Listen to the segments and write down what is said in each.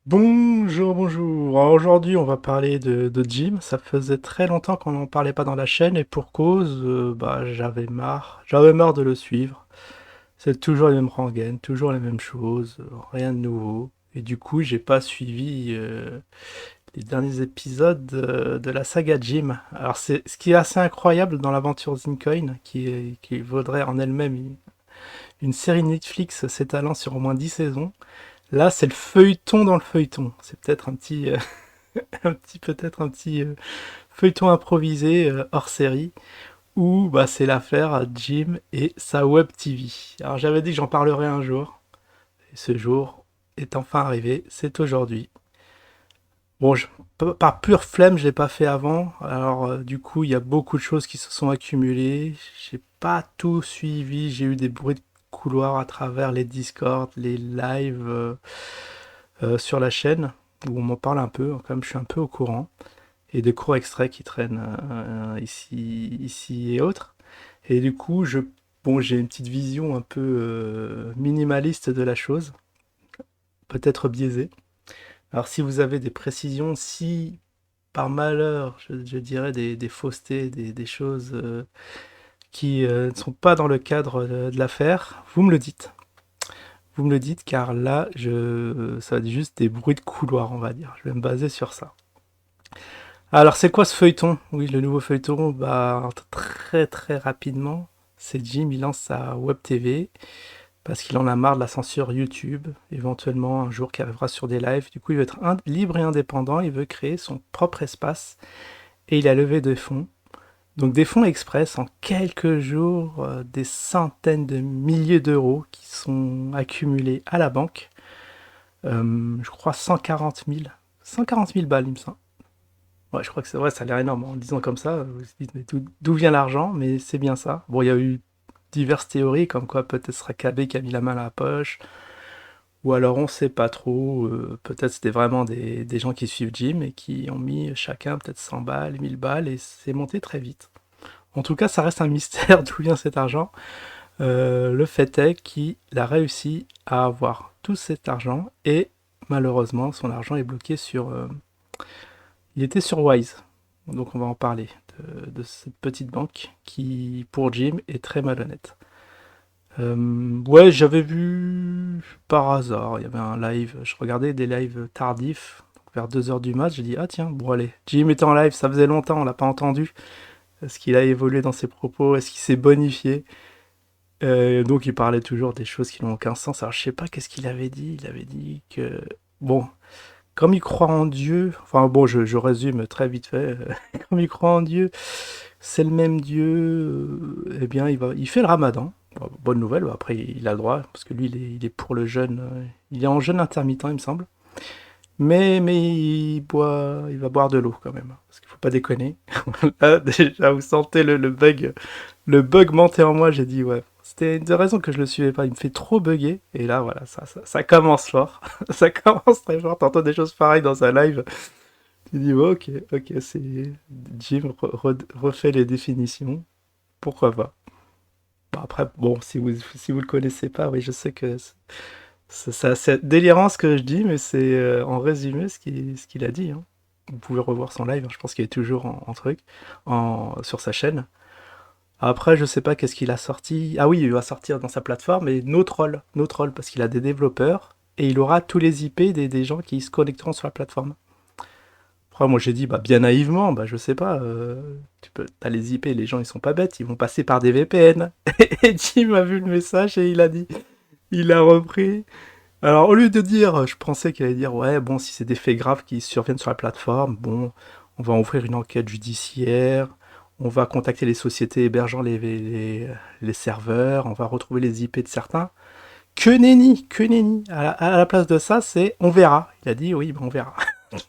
Bonjour, bonjour. Alors aujourd'hui, on va parler de gym. Ça faisait très longtemps qu'on n'en parlait pas dans la chaîne et pour cause, j'avais marre. J'avais marre de le suivre. C'est toujours les mêmes rengaines, toujours les mêmes choses, rien de nouveau. Et du coup, j'ai pas suivi les derniers épisodes de la saga Gym. Alors c'est ce qui est assez incroyable dans l'aventure Zincoin, qui vaudrait en elle-même une série Netflix s'étalant sur au moins 10 saisons. Là, c'est le feuilleton dans le feuilleton. C'est peut-être un petit, peut-être un petit feuilleton improvisé hors série où bah, c'est l'affaire Jim et sa web TV. Alors j'avais dit que j'en parlerais un jour, et ce jour est enfin arrivé, c'est aujourd'hui. Bon, par pure flemme, je l'ai pas fait avant. Alors du coup, il y a beaucoup de choses qui se sont accumulées. J'ai pas tout suivi. J'ai eu des bruits de couloir à travers les Discord, les lives sur la chaîne où on m'en parle un peu. Comme je suis un peu au courant et de courts extraits qui traînent ici et autres. Et du coup, bon, j'ai une petite vision un peu minimaliste de la chose, peut-être biaisée. Alors si vous avez des précisions, si par malheur, je dirais des faussetés, des choses qui ne sont pas dans le cadre de l'affaire, vous me le dites. Vous me le dites car là, ça va être juste des bruits de couloir, on va dire. Je vais me baser sur ça. Alors, c'est quoi ce feuilleton? Oui, le nouveau feuilleton, bah, très très rapidement, c'est Jim, il lance sa web TV parce qu'il en a marre de la censure YouTube, éventuellement un jour qui arrivera sur des lives. Du coup, il veut être libre et indépendant, il veut créer son propre espace et il a levé des fonds. Donc des fonds express en quelques jours, des centaines de milliers d'euros qui sont accumulés à la banque. Je crois 140 000 balles, il me semble. Ouais, je crois que c'est vrai, ça a l'air énorme. En le disant comme ça, vous vous dites, mais d'où vient l'argent? Mais c'est bien ça. Bon, il y a eu diverses théories, comme quoi peut-être ce serait KB qui a mis la main à la poche, ou alors on sait pas trop. Peut-être c'était vraiment des gens qui suivent Jim et qui ont mis chacun peut-être 100 balles, 1000 balles, et c'est monté très vite. En tout cas, ça reste un mystère d'où vient cet argent. Le fait est qu'il a réussi à avoir tout cet argent, et malheureusement, son argent est bloqué sur il était sur Wise, donc on va en parler de cette petite banque qui, pour Jim, est très malhonnête. Ouais, j'avais vu par hasard, il y avait un live, je regardais des lives tardifs, vers 2 heures du mat, j'ai dit, ah tiens, bon allez, Jim était en live, ça faisait longtemps, on l'a pas entendu. Est-ce qu'il a évolué dans ses propos? Est-ce qu'il s'est bonifié? Donc il parlait toujours des choses qui n'ont aucun sens. Alors je sais pas qu'est-ce qu'il avait dit, il avait dit que... Bon, comme il croit en Dieu, enfin bon, je résume très vite fait, comme il croit en Dieu, c'est le même Dieu, eh bien il fait le ramadan. Bon, bonne nouvelle, bah, après il a le droit, parce que lui il est pour le jeûne, il est en jeûne intermittent il me semble. Mais il va boire de l'eau quand même, parce qu'il faut pas déconner. Là, déjà vous sentez le bug monter en moi, j'ai dit ouais. C'était une des raisons que je le suivais pas, il me fait trop bugger, et là voilà, ça commence fort. Ça commence très fort, t'entends des choses pareilles dans un live, tu dis ouais, ok, c'est Jim refait les définitions, pourquoi pas. Bon, après, bon, si vous le connaissez pas, oui, je sais que c'est délirant ce que je dis, mais c'est en résumé ce qu'il a dit, hein. Vous pouvez revoir son live, hein, je pense qu'il est toujours en truc, sur sa chaîne. Après, je sais pas qu'est-ce qu'il a sorti. Ah oui, il va sortir dans sa plateforme, mais No Troll, parce qu'il a des développeurs, et il aura tous les IP des gens qui se connecteront sur la plateforme. Après, moi j'ai dit, bah, bien naïvement, bah, je sais pas, t'as les IP, les gens ils sont pas bêtes, ils vont passer par des VPN. Et Jim a vu le message et il a dit, il a repris. Alors, au lieu de dire, je pensais qu'il allait dire, ouais, bon, si c'est des faits graves qui surviennent sur la plateforme, bon, on va ouvrir une enquête judiciaire, on va contacter les sociétés hébergeant les serveurs, on va retrouver les IP de certains. Que nenni, que nenni. À la place de ça, c'est on verra. Il a dit, oui, ben on verra.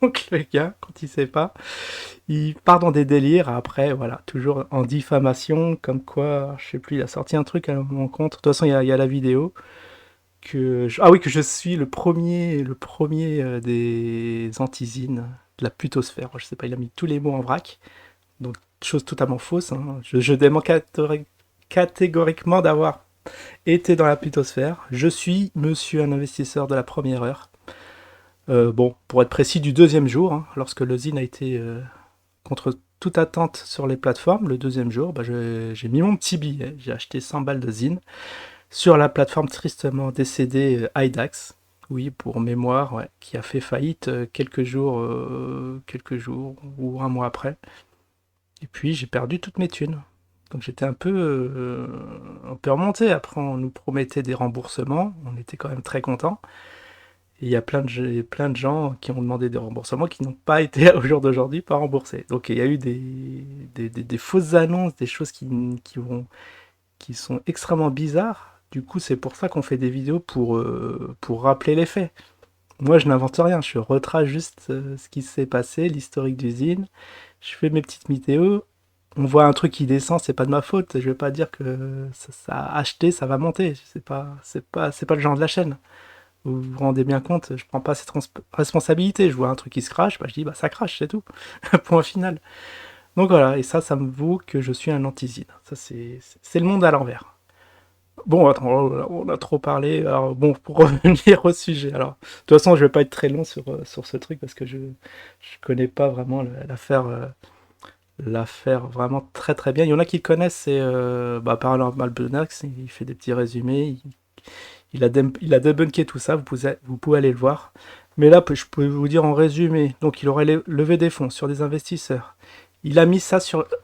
Donc le gars, quand il sait pas, il part dans des délires. Après, voilà, toujours en diffamation, comme quoi, je sais plus, il a sorti un truc à mon compte. De toute façon, il y a la vidéo ah oui, que je suis le premier des antisines de la putosphère. Je sais pas, il a mis tous les mots en vrac, donc chose totalement fausse, hein. Je dément catégoriquement d'avoir été dans la putosphère. Je suis monsieur un investisseur de la première heure. Bon, pour être précis, du deuxième jour, hein, lorsque le zine a été contre toute attente sur les plateformes, le deuxième jour, bah, j'ai mis mon petit billet. J'ai acheté 100 balles de zine sur la plateforme tristement décédée IDAX. Oui, pour mémoire, ouais, qui a fait faillite quelques jours ou un mois après. Et puis j'ai perdu toutes mes thunes. Donc j'étais un peu remonté. Après, on nous promettait des remboursements. On était quand même très contents. Et il y a plein de gens qui ont demandé des remboursements qui n'ont pas été au jour d'aujourd'hui pas remboursés. Donc il y a eu des fausses annonces, des choses qui sont extrêmement bizarres. Du coup, c'est pour ça qu'on fait des vidéos pour rappeler les faits. Moi, je n'invente rien, je retrace juste ce qui s'est passé, l'historique d'usine. Je fais mes petites météos. On voit un truc qui descend, c'est pas de ma faute. Je vais pas dire que ça a acheté, ça va monter. C'est pas le genre de la chaîne. Vous vous rendez bien compte, je prends pas cette responsabilité. Je vois un truc qui se crache, bah, je dis bah ça crache, c'est tout. Point final. Donc voilà, et ça me vaut que je suis un anti-zine. Ça, c'est le monde à l'envers. Bon, attends, on a trop parlé. Alors, bon, pour revenir au sujet. Alors, de toute façon, je vais pas être très long sur ce truc parce que je connais pas vraiment l'affaire vraiment très très bien. Il y en a qui le connaissent, c'est bah, Paranormal Bunax, il fait des petits résumés, il a débunké tout ça, vous pouvez aller le voir. Mais là, je peux vous dire en résumé, donc il aurait levé des fonds sur des investisseurs. Il a mis ça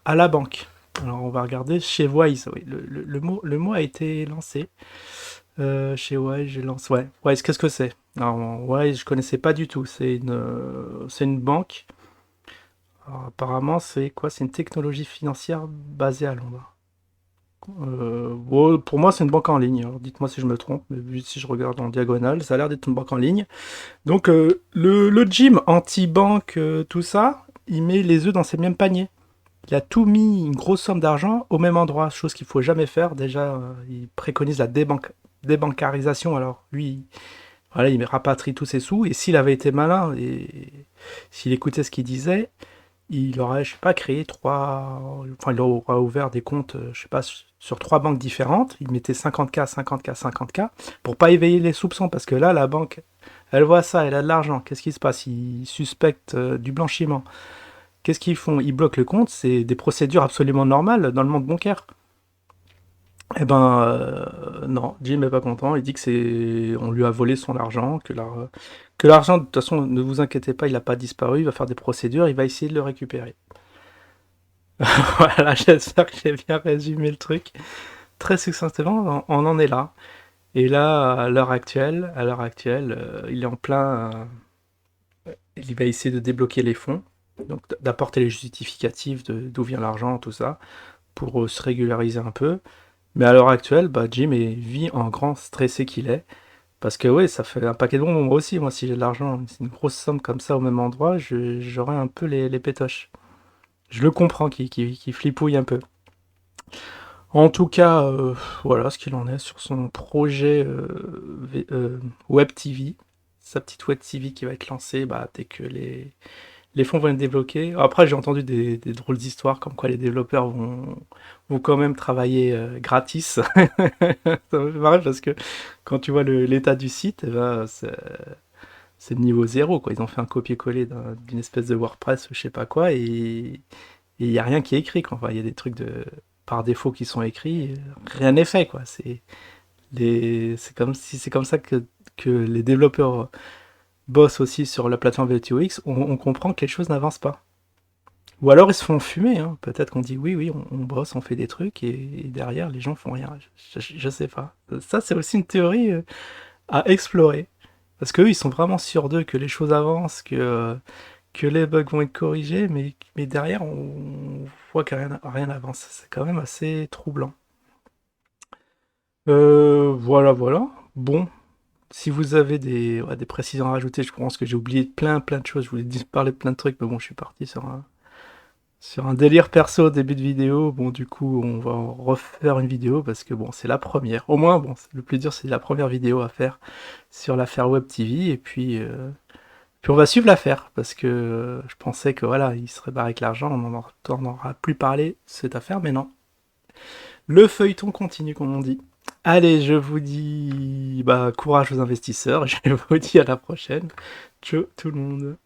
à la banque. Alors on va regarder chez Wise, oui, le mot a été lancé. Chez Wise, j'ai lancé. Ouais, Wise, qu'est-ce que c'est? Alors, Wise, je connaissais pas du tout. C'est une banque. Alors, apparemment, c'est quoi? C'est une technologie financière basée à Londres. Bon, pour moi, c'est une banque en ligne. Alors, dites-moi si je me trompe, mais vu si je regarde en diagonale, ça a l'air d'être une banque en ligne. Donc, le gym anti-banque, tout ça, il met les œufs dans ses mêmes paniers. Il a tout mis une grosse somme d'argent au même endroit, chose qu'il faut jamais faire. Déjà, il préconise la débancarisation. Alors, lui, voilà, il rapatrie tous ses sous. Et s'il avait été malin et s'il écoutait ce qu'il disait, il aurait, je sais pas, créé enfin, il aurait ouvert des comptes, je sais pas, sur trois banques différentes. Il mettait 50K, 50K, 50K pour pas éveiller les soupçons parce que là, la banque, elle voit ça, elle a de l'argent. Qu'est-ce qui se passe? Ils suspectent du blanchiment. Qu'est-ce qu'ils font? Ils bloquent le compte. C'est des procédures absolument normales dans le monde bancaire. Eh ben, non, Jim est pas content. Il dit que on lui a volé son argent, que l'argent, de toute façon, ne vous inquiétez pas, il n'a pas disparu. Il va faire des procédures, il va essayer de le récupérer. Voilà, j'espère que j'ai bien résumé le truc. Très succinctement, on en est là. Et là, à l'heure actuelle, il est en plein. Il va essayer de débloquer les fonds, donc d'apporter les justificatifs d'où vient l'argent, tout ça, pour se régulariser un peu. Mais à l'heure actuelle, bah, Jim vit en grand stressé qu'il est. Parce que oui, ça fait un paquet de bonbons. Moi aussi, moi, si j'ai de l'argent, c'est une grosse somme comme ça au même endroit, j'aurais un peu les pétoches. Je le comprends, qui flipouille un peu. En tout cas, voilà ce qu'il en est sur son projet Web TV. Sa petite Web TV qui va être lancée bah, dès que les fonds vont être débloqués. Après, j'ai entendu des drôles d'histoires comme quoi les développeurs vont quand même travailler gratis. Ça me fait marrer parce que quand tu vois l'état du site, eh ben, c'est le niveau zéro, quoi. Ils ont fait un copier-coller d'une espèce de WordPress ou je sais pas quoi et il n'y a rien qui est écrit, quoi. Enfin, il y a des trucs par défaut qui sont écrits, rien n'est fait, quoi. C'est comme ça que les développeurs bossent aussi sur la plateforme VTOX, on comprend que les choses n'avancent pas. Ou alors ils se font fumer, hein. Peut-être qu'on dit oui, oui, on bosse, on fait des trucs, et derrière les gens font rien. Je sais pas. Ça, c'est aussi une théorie à explorer. Parce qu'eux, ils sont vraiment sûrs d'eux que les choses avancent, que les bugs vont être corrigés, mais derrière, on voit que rien n'avance. C'est quand même assez troublant. Voilà, voilà. Bon, si vous avez ouais, des précisions à rajouter, je pense que j'ai oublié plein de choses. Je voulais parler de plein de trucs, mais bon, je suis parti sur un délire perso au début de vidéo. Bon, du coup, on va refaire une vidéo parce que bon, c'est la première. Au moins, bon, le plus dur, c'est la première vidéo à faire sur l'affaire Web TV. Et puis on va suivre l'affaire parce que je pensais que voilà, il serait barré avec l'argent, on n'en aura plus parlé de cette affaire, mais non. Le feuilleton continue, comme on dit. Allez, je vous dis bah, courage aux investisseurs. Je vous dis à la prochaine. Ciao tout le monde.